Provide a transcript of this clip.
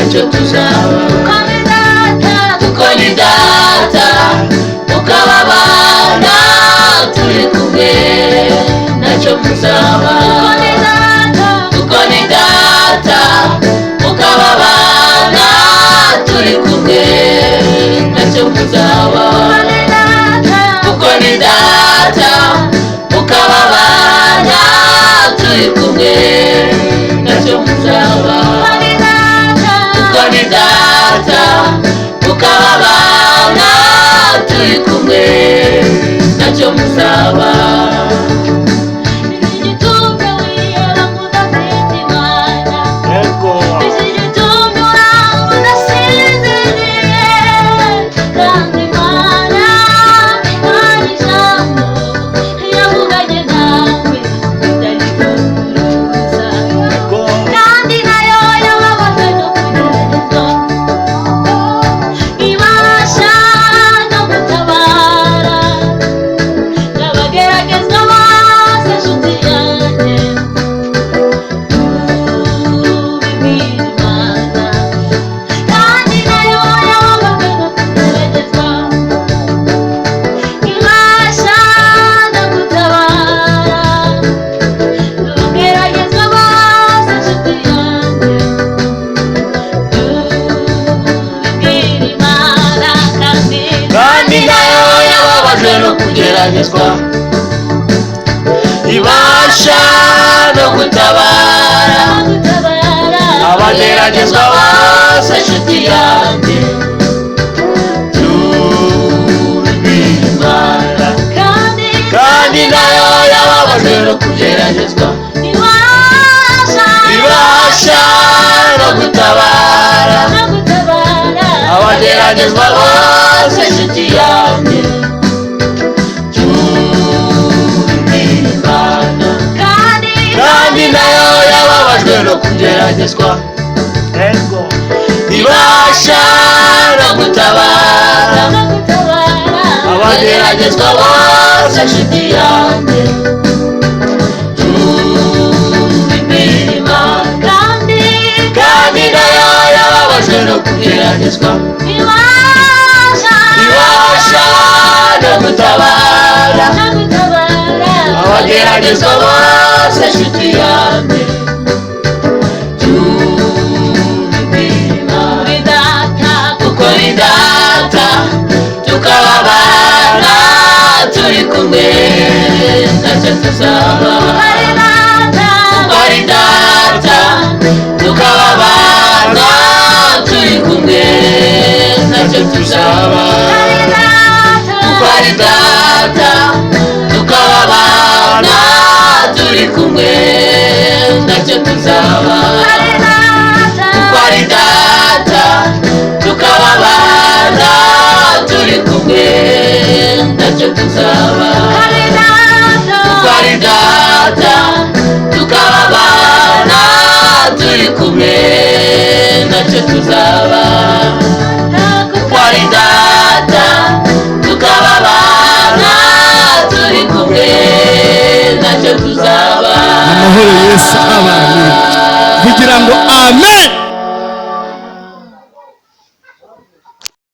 ntacyo tuzaba. Kuko ni data tukababana turi kumwe ntacyo muzaba. Kuko ni data tukababana turi kumwe ntacyo muzaba. Kuko ni data tukababana turi kumwe ntacyo muzaba. Kuko ni data tukababana turi kumwe ntacyo muzaba. Ibasha no gutabara abageragezwa bose nshuti yanjye. Imana kandi nayo yababajwe no kugeragezwa. Ibasha no gutabara abageragezwa bose nshuti yanjye. Kandi nayo yababajwe no kugeragezwa. Ibasha no gutabara abageragezwa bose nshuti yanjye. Kandi nayo yababajwe no kugeragezwa. Ibasha no gutabara abageragezwa bose nshuti yanjye. Kuko ni data tukababana turi kumwe ntacyo tuzaba. Kuko ni data tukababana turi kumwe ntacyo tuzaba. Kuko ni data tukababana turi kumwe ntacyo tuzaba. Kuko ni data tukababana turi kumwe ntacyo tuzaba. Kuko ni data tukababana turi kumwe ntacyo tuzaba. Kuko ni data tukababana turi kumwe ntacyo tuzaba. Amahoro Yesu abantu kugira ngo amen.